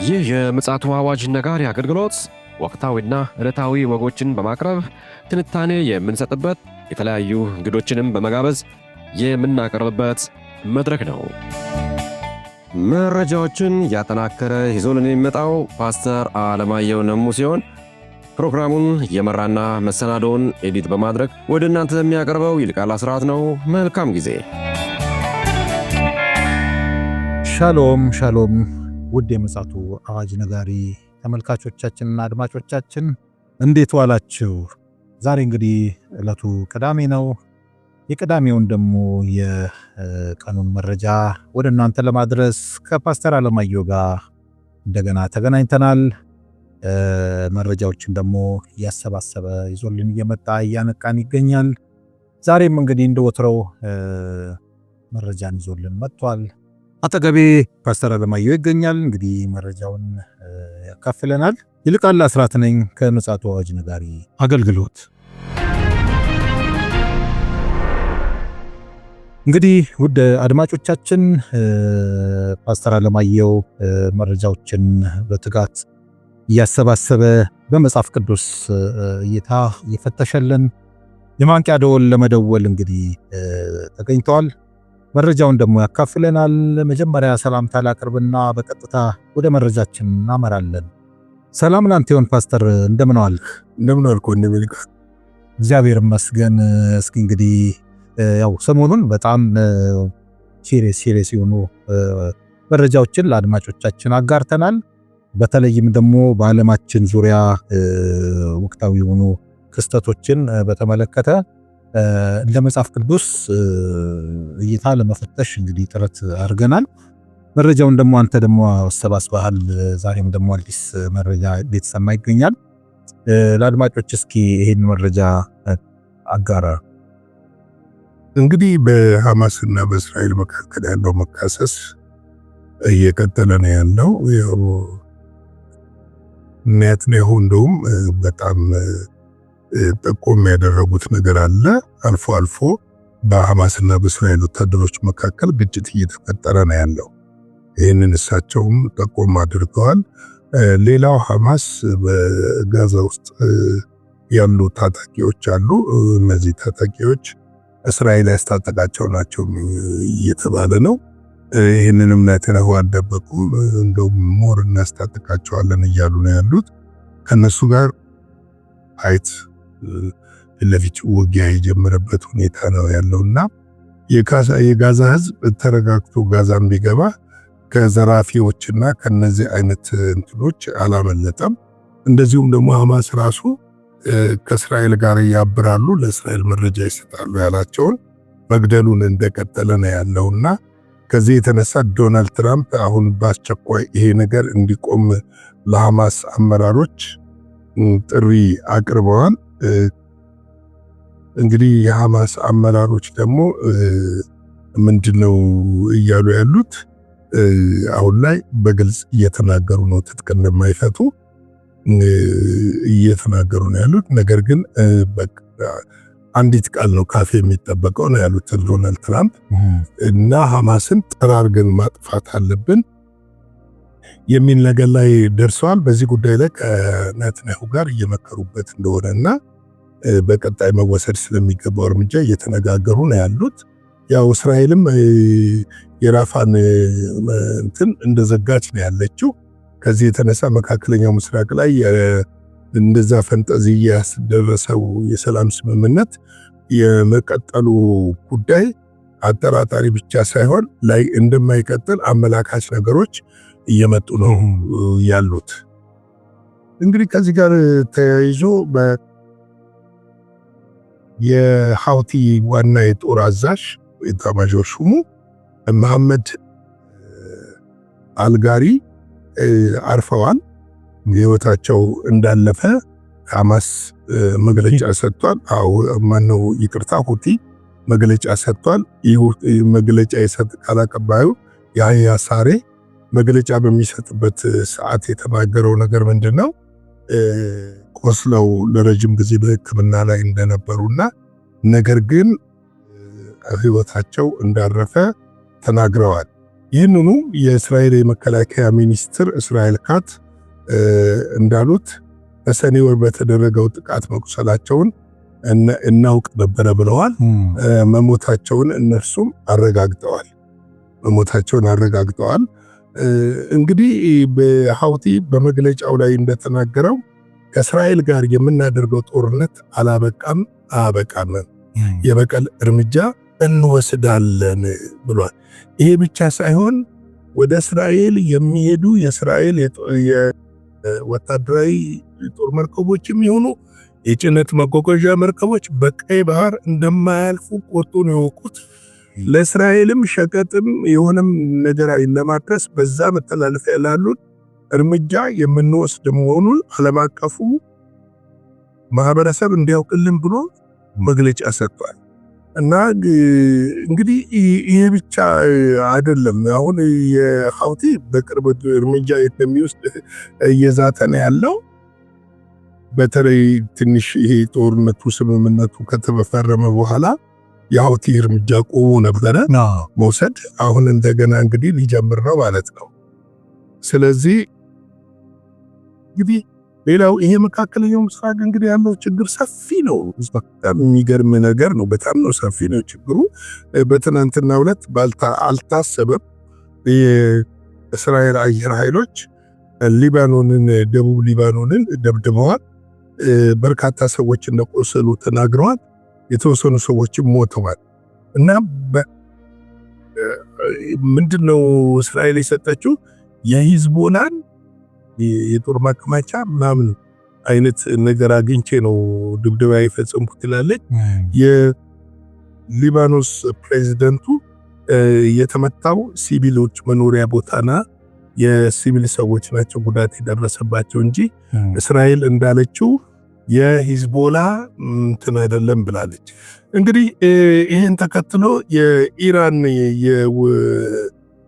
ይህ የምፅዓቱ አዋጅ ነጋሪ አገልግሎት ወቅታዊና ዕለታዊ ወጎችን በማቅረብ ትንታኔ የምንሰጥበት የተለያዩ እንግዶችንም በመጋበዝ የምናቀርብበት መድረክ ነው። መረጃዎችን ያጠናከረ ይዞልን የሚመጣው ፓስተር አለማየሁ ነሙ ሲሆን ፕሮግራሙን የመራና መሰናዶውን ኤዲት በማድረግ ወደ እናንተ የሚያቀርበው ይልቃል አስራት ነው። መልካም ጊዜ። ሻሎም ሻሎም። ውድ የምፅዓቱ አዋጅ ነጋሪ ተመልካቾቻችንና አድማጮቻችን እንዴት ዋላችሁ? ዛሬ እንግዲህ ዕለቱ ቅዳሜ ነው። የቅዳሜውን ደግሞ የቀኑን መረጃ ወደ እናንተ ለማድረስ ከፓስተር አለማየሁ ጋር እንደገና ተገናኝተናል። መረጃዎችን ደግሞ እያሰባሰበ ይዞልን እየመጣ እያነቃን ይገኛል። ዛሬም እንግዲህ እንደወትሮው መረጃን ይዞልን መጥቷል። አጠገቤ ፓስተር አለማየሁ ይገኛል። እንግዲህ መረጃውን ያካፍለናል። ይልቃል አስራት ነኝ ከምፅዓቱ አዋጅ ነጋሪ አገልግሎት። እንግዲህ ውድ አድማጮቻችን ፓስተር አለማየሁ መረጃዎችን በትጋት እያሰባሰበ በመጽሐፍ ቅዱስ እይታ እየፈተሸልን የማንቂያ ደወል ለመደወል እንግዲህ ተገኝተዋል። መረጃውን ደግሞ ያካፍለናል። መጀመሪያ ሰላምታ ላቅርብና በቀጥታ ወደ መረጃችን እናመራለን። ሰላም ላንተ ይሁን ፓስተር፣ እንደምን ዋልክ? እንደምን ዋልክ ወንድሜ ይልቃል? እግዚአብሔር ይመስገን። እስኪ እንግዲህ ያው ሰሞኑን በጣም ሲሪየስ የሆኑ መረጃዎችን ለአድማጮቻችን አጋርተናል። በተለይም ደግሞ በዓለማችን ዙሪያ ወቅታዊ የሆኑ ክስተቶችን በተመለከተ እንደ መጽሐፍ ቅዱስ እይታ ለመፈተሽ እንግዲህ ጥረት አድርገናል። መረጃውን ደግሞ አንተ ደግሞ አሰባስበሃል። ዛሬም ደግሞ አዲስ መረጃ እየተሰማ ይገኛል። ለአድማጮች እስኪ ይሄን መረጃ አጋራ። እንግዲህ በሐማስና በእስራኤል መካከል ያለው መካሰስ እየቀጠለ ነው ያለው። ያው ኔታንያሁ እንደውም በጣም ጠቆም ያደረጉት ነገር አለ። አልፎ አልፎ በሐማስና በእስራኤል ወታደሮች መካከል ግጭት እየተፈጠረ ነው ያለው። ይህንን እሳቸውም ጠቆም አድርገዋል። ሌላው ሐማስ በጋዛ ውስጥ ያሉ ታጣቂዎች አሉ። እነዚህ ታጣቂዎች እስራኤል ያስታጠቃቸው ናቸው እየተባለ ነው። ይህንንም ኔታንያሁ አልደበቁም። እንደውም ሞር እናስታጥቃቸዋለን እያሉ ነው ያሉት። ከነሱ ጋር አይት ለፊት ውጊያ የጀመረበት ሁኔታ ነው ያለውና የጋዛ ሕዝብ ተረጋግቶ ጋዛም ቢገባ ከዘራፊዎችና ከነዚህ አይነት እንትኖች አላመለጠም። እንደዚሁም ደግሞ ሐማስ ራሱ ከእስራኤል ጋር ያብራሉ፣ ለእስራኤል መረጃ ይሰጣሉ ያላቸውን መግደሉን እንደቀጠለ ነው ያለውና ከዚህ የተነሳ ዶናልድ ትራምፕ አሁን በአስቸኳይ ይሄ ነገር እንዲቆም ለሐማስ አመራሮች ጥሪ አቅርበዋል። እንግዲህ የሐማስ አመራሮች ደግሞ ምንድነው እያሉ ያሉት? አሁን ላይ በግልጽ እየተናገሩ ነው፣ ትጥቅ እንደማይፈቱ እየተናገሩ ነው ያሉት። ነገር ግን አንዲት ቃል ነው ካፌ የሚጠበቀው ነው ያሉት ዶናልድ ትራምፕ እና ሐማስን ጠራርገን ማጥፋት አለብን የሚል ነገር ላይ ደርሰዋል። በዚህ ጉዳይ ላይ ከኔታንያሁ ጋር እየመከሩበት እንደሆነና በቀጣይ መወሰድ ስለሚገባው እርምጃ እየተነጋገሩ ነው ያሉት። ያው እስራኤልም የራፋን እንትን እንደዘጋች ነው ያለችው። ከዚህ የተነሳ መካከለኛው ምስራቅ ላይ እንደዛ ፈንጠዝያ ያስደረሰው የሰላም ስምምነት የመቀጠሉ ጉዳይ አጠራጣሪ ብቻ ሳይሆን ላይ እንደማይቀጥል አመላካች ነገሮች እየመጡ ነው ያሉት። እንግዲህ ከዚህ ጋር ተያይዞ የሃውቲ ዋና የጦር አዛዥ ኤታማዦር ሹሙ መሐመድ አልጋሪ አርፈዋል። ህይወታቸው እንዳለፈ ሐማስ መግለጫ ሰጥቷል። ማነው ይቅርታ፣ ሁቲ መግለጫ ሰጥቷል። ይህ መግለጫ የሰጠ ቃል አቀባዩ ያህያ ሳሬ መግለጫ በሚሰጥበት ሰዓት የተናገረው ነገር ምንድነው? ቆስለው ለረጅም ጊዜ በሕክምና ላይ እንደነበሩና ነገር ግን ህይወታቸው እንዳረፈ ተናግረዋል። ይህንኑ የእስራኤል የመከላከያ ሚኒስትር እስራኤል ካት እንዳሉት በሰኔ ወር በተደረገው ጥቃት መቁሰላቸውን እናውቅ ነበረ ብለዋል። መሞታቸውን እነርሱም አረጋግጠዋል። እንግዲህ በሐውቲ በመግለጫው ላይ እንደተናገረው ከእስራኤል ጋር የምናደርገው ጦርነት አላበቃም፣ አያበቃምም፣ የበቀል እርምጃ እንወስዳለን ብሏል። ይሄ ብቻ ሳይሆን ወደ እስራኤል የሚሄዱ የእስራኤል ወታደራዊ ጦር መርከቦች የሚሆኑ የጭነት መጓጓዣ መርከቦች በቀይ ባህር እንደማያልፉ ቆርጦ ነው የወቁት። ለእስራኤልም ሸቀጥም የሆነም ነገር ለማድረስ በዛ መተላለፊያ ላሉት እርምጃ የምንወስድ መሆኑን ዓለም አቀፉ ማህበረሰብ እንዲያውቅልን ብሎ መግለጫ ሰጥቷል። እና እንግዲህ ይሄ ብቻ አይደለም። አሁን የሐውቲ በቅርብ እርምጃ የሚወስድ እየዛተ ነው ያለው። በተለይ ትንሽ ይሄ ጦርነቱ ስምምነቱ ከተፈረመ በኋላ የሐውቲ እርምጃ ቆሞ ነበረ መውሰድ። አሁን እንደገና እንግዲህ ሊጀምር ነው ማለት ነው። ስለዚህ እንግዲህ ሌላው ይሄ መካከለኛው ምስራቅ እንግዲህ ያለው ችግር ሰፊ ነው። በጣም የሚገርም ነገር ነው። በጣም ነው ሰፊ ነው ችግሩ። በትናንትናው ዕለት አልታሰበም የእስራኤል አየር ኃይሎች ደቡብ ሊባኖንን ደብድበዋል። በርካታ ሰዎች እንደቆሰሉ ተናግረዋል። የተወሰኑ ሰዎችም ሞተዋል። እና ምንድነው እስራኤል የሰጠችው የሂዝቦላን የጦር ማከማቻ ምናምን አይነት ነገር አግኝቼ ነው ድብደባ የፈጸምኩት ትላለች። የሊባኖስ ፕሬዚደንቱ የተመታው ሲቪሎች መኖሪያ ቦታና የሲቪል ሰዎች ናቸው ጉዳት የደረሰባቸው እንጂ እስራኤል እንዳለችው የሂዝቦላ እንትን አይደለም ብላለች። እንግዲህ ይህን ተከትሎ የኢራን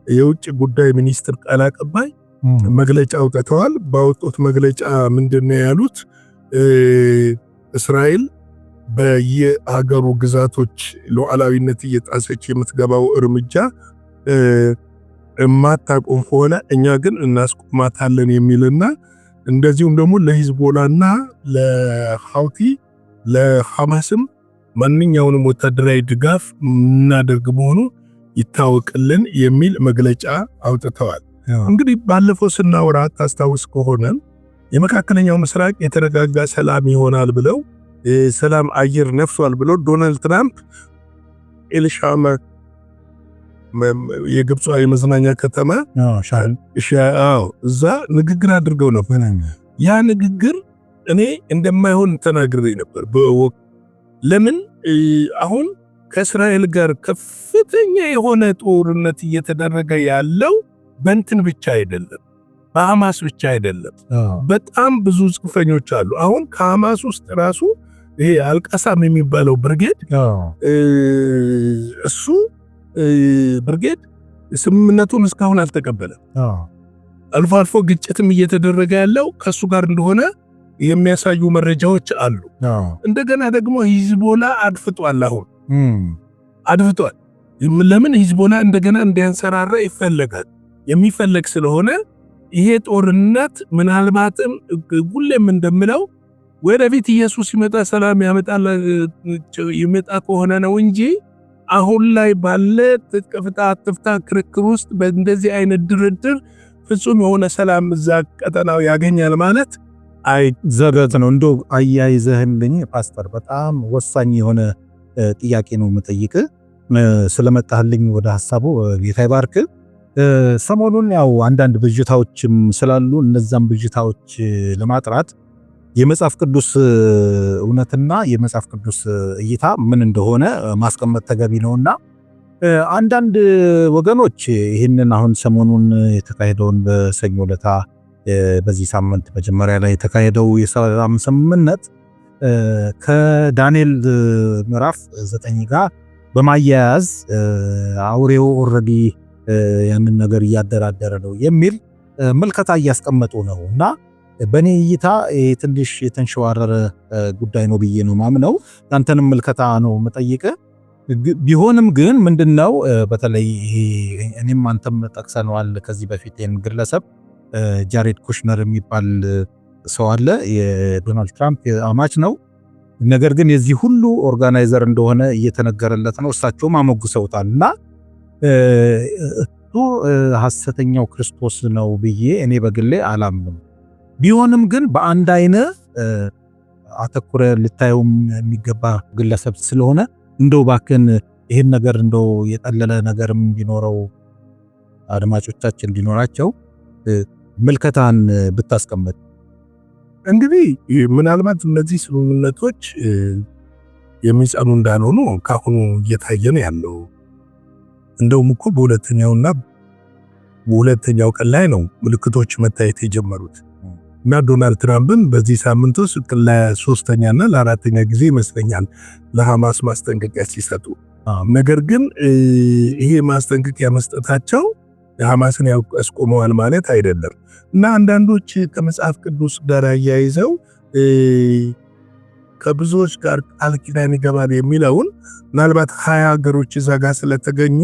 የውጭ ጉዳይ ሚኒስትር ቃል አቀባይ መግለጫ አውጥተዋል። ባወጡት መግለጫ ምንድነው ያሉት? እስራኤል በየሀገሩ ግዛቶች ሉዓላዊነት እየጣሰች የምትገባው እርምጃ የማታቆም ከሆነ እኛ ግን እናስቆማታለን የሚልና እንደዚሁም ደግሞ ለሂዝቦላና ለሐውቲ ለሐማስም ማንኛውንም ወታደራዊ ድጋፍ እናደርግ መሆኑ ይታወቅልን የሚል መግለጫ አውጥተዋል። እንግዲህ ባለፈው ስናወራ ታስታውስ ከሆነ የመካከለኛው ምስራቅ የተረጋጋ ሰላም ይሆናል ብለው ሰላም አየር ነፍሷል ብለው ዶናልድ ትራምፕ ኤልሻማ የግብጿ የመዝናኛ ከተማ እዛ ንግግር አድርገው ነበር። ያ ንግግር እኔ እንደማይሆን ተናግሬ ነበር። ለምን አሁን ከእስራኤል ጋር ከፍተኛ የሆነ ጦርነት እየተደረገ ያለው በእንትን ብቻ አይደለም፣ በሐማስ ብቻ አይደለም። በጣም ብዙ ጽንፈኞች አሉ። አሁን ከሐማስ ውስጥ ራሱ ይሄ አልቃሳም የሚባለው ብርጌድ እሱ ብርጌድ ስምምነቱን እስካሁን አልተቀበለም። አልፎ አልፎ ግጭትም እየተደረገ ያለው ከሱ ጋር እንደሆነ የሚያሳዩ መረጃዎች አሉ። እንደገና ደግሞ ሂዝቦላ አድፍጧል። አሁን አድፍጧል። ለምን ሂዝቦላ እንደገና እንዲያንሰራራ ይፈለጋል። የሚፈለግ ስለሆነ ይሄ ጦርነት ምናልባትም ሁሌም እንደምለው ወደፊት ኢየሱስ ይመጣ ሰላም ይመጣ ከሆነ ነው እንጂ አሁን ላይ ባለ ትፍታ ክርክር ውስጥ በእንደዚህ አይነት ድርድር ፍጹም የሆነ ሰላም እዛ ቀጠናው ያገኛል ማለት ዘበት ነው። እንደው አያይዘህልኝ ፓስተር በጣም ወሳኝ የሆነ ጥያቄ ነው የምጠይቅ ስለመጣህልኝ ወደ ሐሳቡ ጌታ ይባርክ። ሰሞኑን ያው አንዳንድ ብዥታዎችም ስላሉ እነዛም ብዥታዎች ለማጥራት የመጽሐፍ ቅዱስ እውነትና የመጽሐፍ ቅዱስ እይታ ምን እንደሆነ ማስቀመጥ ተገቢ ነውና አንዳንድ ወገኖች ይህንን አሁን ሰሞኑን የተካሄደውን በሰኞ ዕለት በዚህ ሳምንት መጀመሪያ ላይ የተካሄደው የሰላም ስምምነት ከዳንኤል ምዕራፍ 9 ጋር በማያያዝ አውሬው ኦልሬዲ ያንን ነገር እያደራደረ ነው የሚል መልከታ እያስቀመጡ ነውና በኔ እይታ ትንሽ የተንሸዋረረ ጉዳይ ነው ብዬ ነው ማምነው። ያንተንም መልከታ ነው መጠይቀ። ቢሆንም ግን ምንድነው በተለይ እኔም አንተም ጠቅሰነዋል ከዚህ በፊት ይህን ግለሰብ ጃሬድ ኩሽነር የሚባል ሰው አለ። የዶናልድ ትራምፕ አማች ነው። ነገር ግን የዚህ ሁሉ ኦርጋናይዘር እንደሆነ እየተነገረለት ነው። እሳቸውም አሞግሰውታል እና እሱ ሐሰተኛው ክርስቶስ ነው ብዬ እኔ በግሌ አላምንም። ቢሆንም ግን በአንድ አይነ አተኩረ ልታየውም የሚገባ ግለሰብ ስለሆነ እንደው ባክን ይህን ነገር እንደው የጠለለ ነገርም ቢኖረው አድማጮቻችን እንዲኖራቸው ምልከታን ብታስቀምጥ። እንግዲህ ምናልባት እነዚህ ስምምነቶች የሚጸኑ እንዳልሆኑ ካሁኑ እየታየ ነው ያለው። እንደውም እኮ በሁለተኛው ቀን ላይ ነው ምልክቶች መታየት የጀመሩት እና ዶናልድ ትራምፕን በዚህ ሳምንት ውስጥ ለሶስተኛና ለአራተኛ ጊዜ ይመስለኛል ለሐማስ ማስጠንቀቂያ ሲሰጡ፣ ነገር ግን ይሄ ማስጠንቀቂያ መስጠታቸው ሐማስን ያስቆመዋል ማለት አይደለም እና አንዳንዶች ከመጽሐፍ ቅዱስ ጋር አያይዘው ከብዙዎች ጋር ቃል ኪዳን ይገባል የሚለውን ምናልባት 20 ሀገሮች እዛ ጋር ስለተገኙ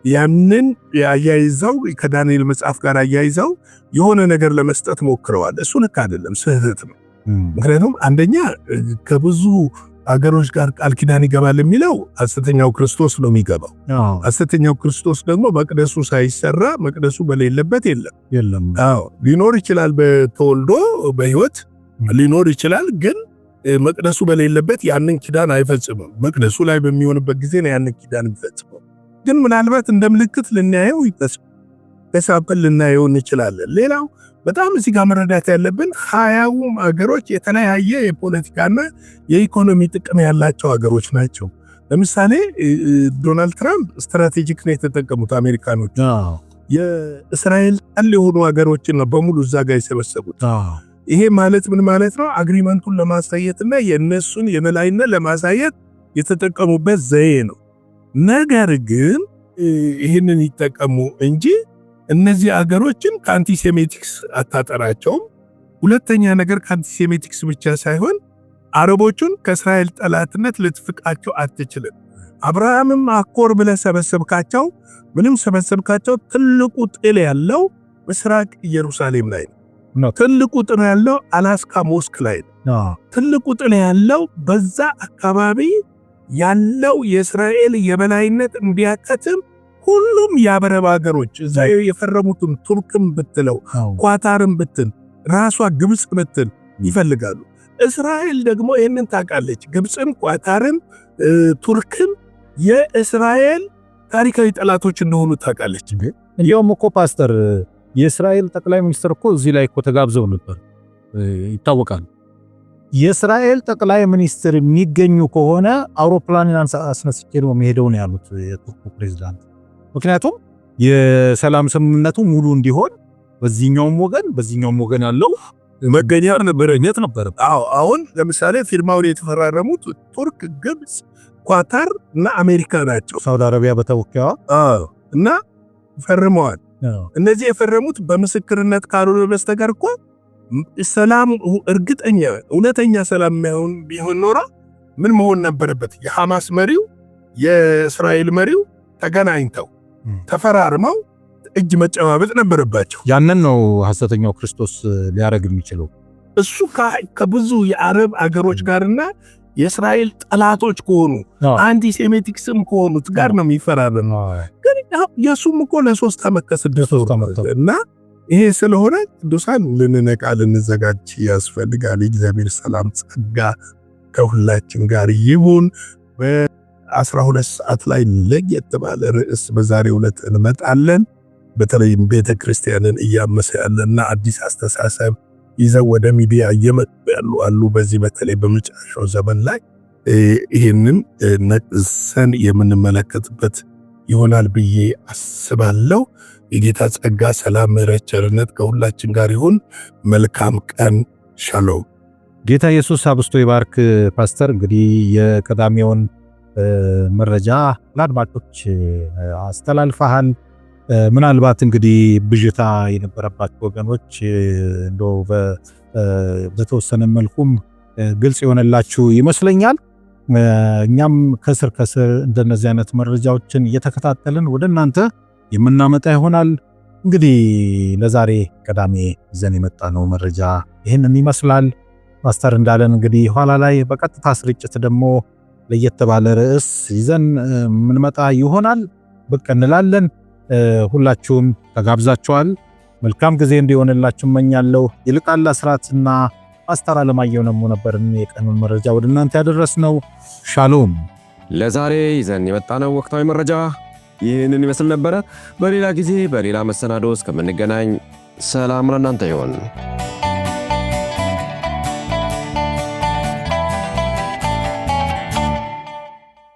ያንን አያይዘው ከዳንኤል መጽሐፍ ጋር አያይዘው የሆነ ነገር ለመስጠት ሞክረዋል። እሱ ልክ አይደለም፣ ስህተት ነው። ምክንያቱም አንደኛ ከብዙ አገሮች ጋር ቃል ኪዳን ይገባል የሚለው ሐሰተኛው ክርስቶስ ነው የሚገባው። ሐሰተኛው ክርስቶስ ደግሞ መቅደሱ ሳይሰራ መቅደሱ በሌለበት የለም። ሊኖር ይችላል፣ በተወልዶ በሕይወት ሊኖር ይችላል፣ ግን መቅደሱ በሌለበት ያንን ኪዳን አይፈጽምም። መቅደሱ ላይ በሚሆንበት ጊዜ ነው ያንን ኪዳን የሚፈጽመው። ግን ምናልባት እንደ ምልክት ልናየው ተሳፈል ልናየው እንችላለን። ሌላው በጣም እዚህ ጋር መረዳት ያለብን 20ውም አገሮች የተለያየ የፖለቲካና የኢኮኖሚ ጥቅም ያላቸው አገሮች ናቸው። ለምሳሌ ዶናልድ ትራምፕ ስትራቴጂክ ነው የተጠቀሙት አሜሪካኖች። የእስራኤል ጠል የሆኑ አገሮችን ነው በሙሉ እዛ ጋር የሰበሰቡት። ይሄ ማለት ምን ማለት ነው? አግሪመንቱን ለማሳየትና የነሱን የበላይነት ለማሳየት የተጠቀሙበት ዘዬ ነው። ነገር ግን ይህንን ይጠቀሙ እንጂ እነዚህ አገሮችን ከአንቲሴሜቲክስ አታጠራቸውም። ሁለተኛ ነገር ከአንቲሴሜቲክስ ብቻ ሳይሆን አረቦቹን ከእስራኤል ጠላትነት ልትፍቃቸው አትችልም። አብርሃምም አኮር ብለህ ሰበሰብካቸው፣ ምንም ሰበሰብካቸው፣ ትልቁ ጥል ያለው ምስራቅ ኢየሩሳሌም ላይ ነው። ትልቁ ጥል ያለው አላስካ ሞስክ ላይ ነው። ትልቁ ጥል ያለው በዛ አካባቢ ያለው የእስራኤል የበላይነት እንዲያከትም ሁሉም የአረብ ሀገሮች እዛ የፈረሙትን ቱርክም ብትለው ኳታርም ብትል ራሷ ግብጽ ብትል ይፈልጋሉ። እስራኤል ደግሞ ይህንን ታውቃለች። ግብጽም ኳታርም ቱርክም የእስራኤል ታሪካዊ ጠላቶች እንደሆኑ ታውቃለች። እንዲያውም እኮ ፓስተር የእስራኤል ጠቅላይ ሚኒስትር እኮ እዚህ ላይ እኮ ተጋብዘው ነበር ይታወቃል። የእስራኤል ጠቅላይ ሚኒስትር የሚገኙ ከሆነ አውሮፕላንን አስነስቼ ነው የሚሄደው ነው ያሉት የቱርኩ ፕሬዝዳንት። ምክንያቱም የሰላም ስምምነቱ ሙሉ እንዲሆን በዚህኛውም ወገን ያለው መገኛ ነበረኛት ነበር። አሁን ለምሳሌ ፊርማውን የተፈራረሙት ቱርክ፣ ግብጽ፣ ኳታር እና አሜሪካ ናቸው። ሳውዲ አረቢያ በተወካዩ እና ፈርመዋል። እነዚህ የፈረሙት በምስክርነት ካልሆነ በስተቀር እኮ ሰላም እርግጠኛ እውነተኛ ሰላም ቢሆን ኖሮ ምን መሆን ነበረበት? የሐማስ መሪው የእስራኤል መሪው ተገናኝተው ተፈራርመው እጅ መጨባበጥ ነበረባቸው። ያንን ነው ሐሰተኛው ክርስቶስ ሊያረግ የሚችለው። እሱ ከብዙ የአረብ አገሮች ጋርና የእስራኤል ጠላቶች ከሆኑ አንቲሴሜቲክስም ከሆኑት ጋር ነው የሚፈራረመው። ግን የሱም እኮ ለ3 ዓመት ከ6 እና ይሄ ስለሆነ ቅዱሳን ልንነቃ ልንዘጋጅ ያስፈልጋል። የእግዚአብሔር ሰላም ጸጋ ከሁላችን ጋር ይሁን። በ12 ሰዓት ላይ ለየት ባለ ርዕስ በዛሬው ዕለት እንመጣለን። በተለይም ቤተክርስቲያንን እያመሰ ያለና አዲስ አስተሳሰብ ይዘው ወደ ሚዲያ እየመጡ ያሉ በዚህ በተለይ በመጨረሻው ዘመን ላይ ይህንን ነቅሰን የምንመለከትበት ይሆናል ብዬ አስባለሁ። የጌታ ጸጋ፣ ሰላም፣ ምሕረት፣ ቸርነት ከሁላችን ጋር ይሁን። መልካም ቀን። ሻሎም። ጌታ ኢየሱስ አብስቶ ይባርክ። ፓስተር እንግዲህ የቀዳሚውን መረጃ ለአድማጮች አስተላልፈሃል። ምናልባት እንግዲህ ብዥታ የነበረባቸው ወገኖች እንደው በተወሰነ መልኩም ግልጽ የሆነላችሁ ይመስለኛል። እኛም ከስር ከስር እንደነዚህ አይነት መረጃዎችን እየተከታተልን ወደ እናንተ የምናመጣ ይሆናል። እንግዲህ ለዛሬ ቅዳሜ ይዘን የመጣነው መረጃ ይህንን ይመስላል። ፓስተር እንዳለን እንግዲህ ኋላ ላይ በቀጥታ ስርጭት ደግሞ ለየት ባለ ርዕስ ይዘን የምንመጣ ይሆናል። ብቅ እንላለን። ሁላችሁም ተጋብዛችኋል። መልካም ጊዜ እንዲሆንላችሁ እመኛለሁ። ይልቃል አስራትና ፓስተር አለማየሁ ነበርን የቀኑን መረጃ ወደ እናንተ ያደረስነው። ሻሎም። ለዛሬ ይዘን የመጣነው ወቅታዊ መረጃ ይህንን ይመስል ነበረ። በሌላ ጊዜ በሌላ መሰናዶ እስከምንገናኝ ሰላም ለእናንተ ይሆን።